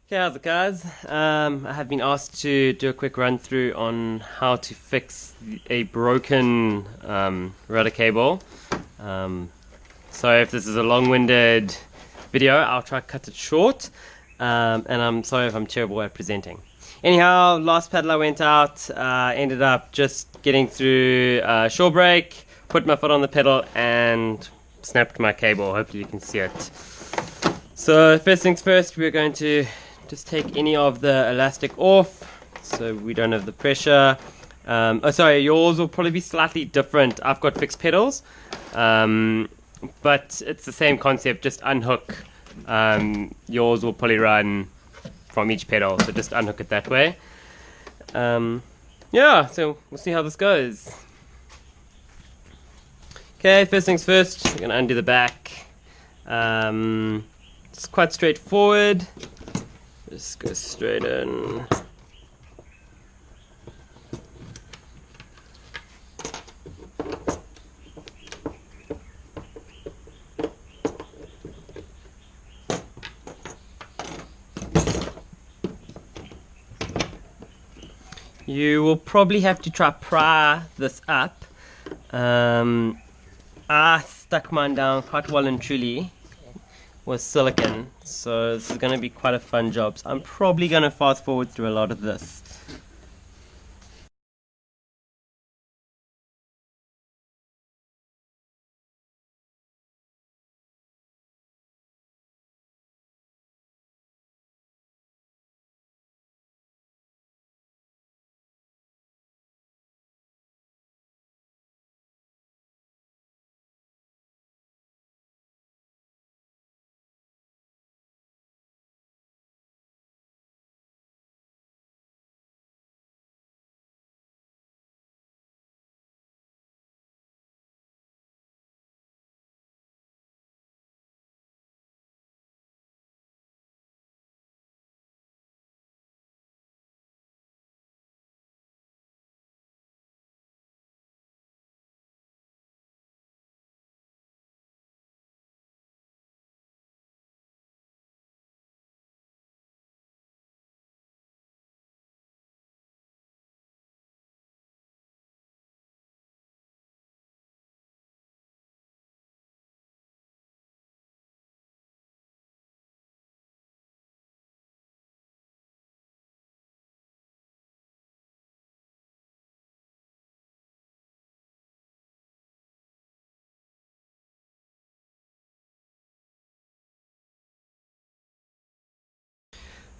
Okay, how's it guys? I have been asked to do a quick run through on how to fix a broken rudder cable. Sorry if this is a long-winded video, I'll try to cut it short. And I'm sorry if I'm terrible at presenting. Anyhow, last paddle I went out, ended up just getting through shore break, put my foot on the pedal and snapped my cable. Hopefully you can see it. So first things first, we're going to just take any of the elastic off so we don't have the pressure. Oh sorry, yours will probably be slightly different. I've got fixed pedals, but it's the same concept. Just unhook. Yours will probably run from each pedal, so just unhook it that way. Yeah, so we'll see how this goes. Okay, first things first, we're going to undo the back. It's quite straightforward. Just go straight in. You will probably have to try pry this up. I stuck mine down quite well and truly with silicone, so this is going to be quite a fun job. So I'm probably going to fast forward through a lot of this.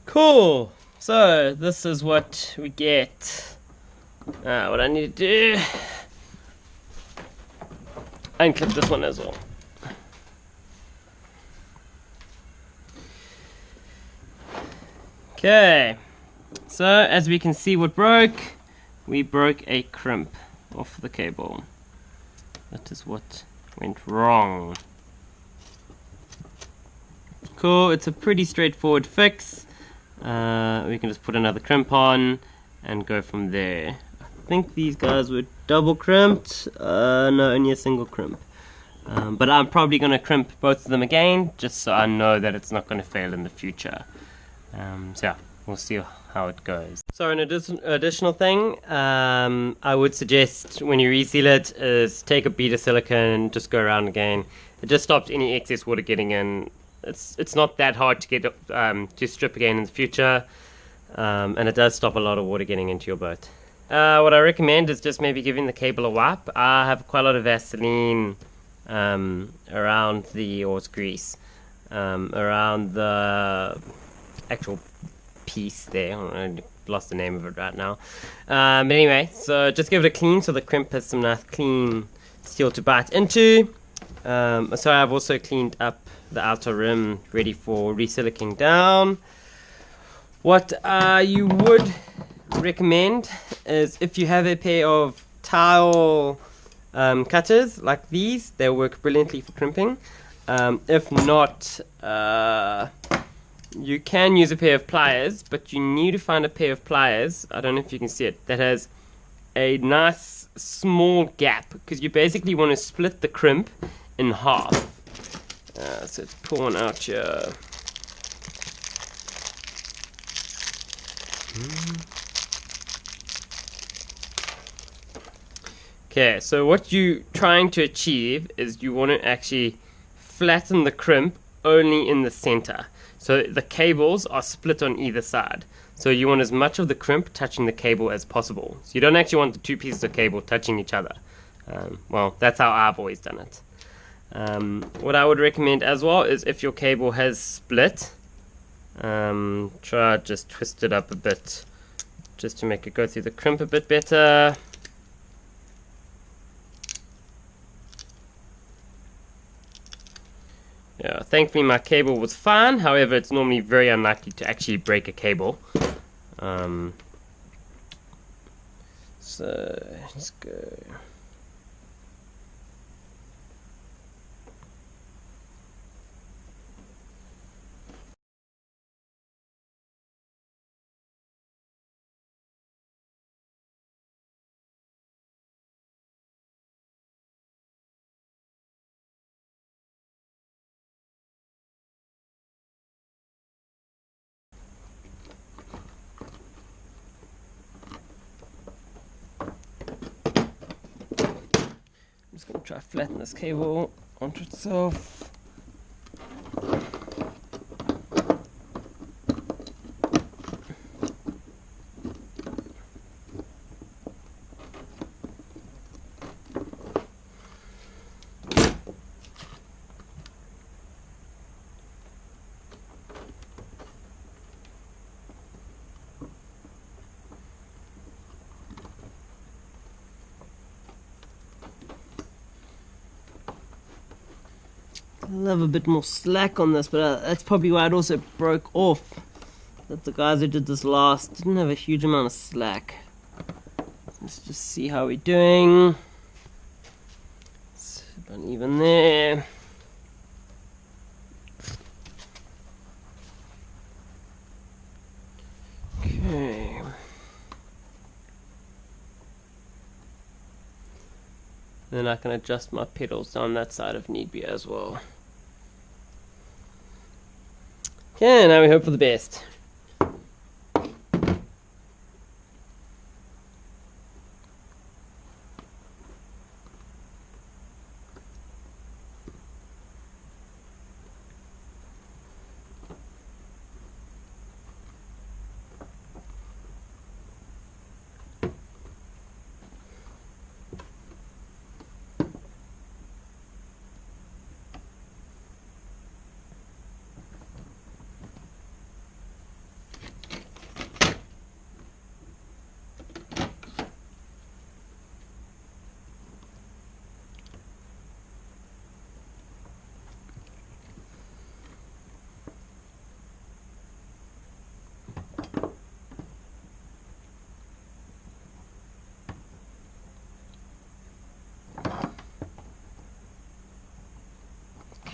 Cool, so this is what we get. What I need to do, unclip this one as well. Okay, so as we can see what broke, we broke a crimp off the cable. That is what went wrong. Cool, it's a pretty straightforward fix. We can just put another crimp on and go from there. I think these guys were double crimped. No, only a single crimp. But I'm probably going to crimp both of them again, just so I know that it's not going to fail in the future. So yeah, we'll see how it goes. So an additional thing, I would suggest when you reseal it is take a bead of silicone, just go around again. It just stops any excess water getting in. It's not that hard to get to strip again in the future, and it does stop a lot of water getting into your boat. What I recommend is just maybe giving the cable a wipe. I have quite a lot of Vaseline around the horse grease, around the actual piece there. I lost the name of it right now. But anyway, so just give it a clean so the crimp has some nice clean steel to bite into. So I've also cleaned up the outer rim, ready for resiliconing down. What you would recommend is if you have a pair of tile cutters like these, they work brilliantly for crimping. If not, you can use a pair of pliers, but you need to find a pair of pliers, I don't know if you can see it, that has a nice small gap, because you basically want to split the crimp in half. So let's pull one out here. Okay, so what you're trying to achieve is you want to actually flatten the crimp only in the center. So the cables are split on either side. So you want as much of the crimp touching the cable as possible. So you don't actually want the two pieces of cable touching each other. Well, that's how I've always done it. What I would recommend as well is if your cable has split, try just twist it up a bit just to make it go through the crimp a bit better. Yeah, thankfully my cable was fine, however it's normally very unlikely to actually break a cable. So let's go. I'm just going to try to flatten this cable onto itself. I love a bit more slack on this, but that's probably why it also broke off. That the guys who did this last didn't have a huge amount of slack. Let's just see how we're doing. It's uneven there. Okay. Then I can adjust my pedals down that side if need be as well. Okay, now we hope for the best.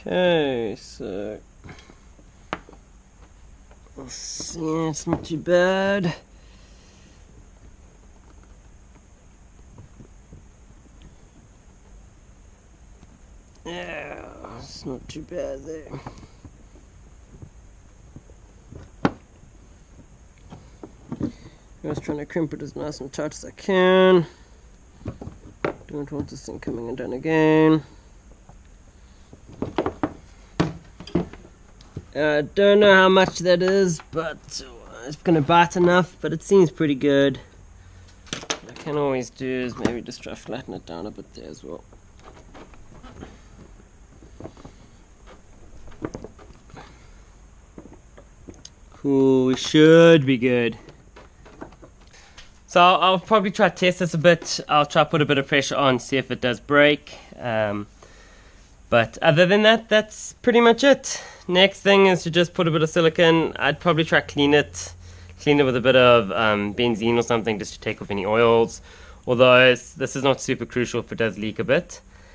Okay, so let's see, it's not too bad. Yeah, it's not too bad there. I'm just trying to crimp it as nice and tight as I can. Don't want this thing coming undone again. I don't know how much that is, but it's going to bite enough, but it seems pretty good. What I can always do is maybe just try to flatten it down a bit there as well. Cool, we should be good. So I'll probably try to test this a bit. I'll try to put a bit of pressure on, see if it does break. But other than that, that's pretty much it. Next thing is to just put a bit of silicone. I'd probably try to clean it with a bit of benzene or something just to take off any oils. Although this is not super crucial if it does leak a bit.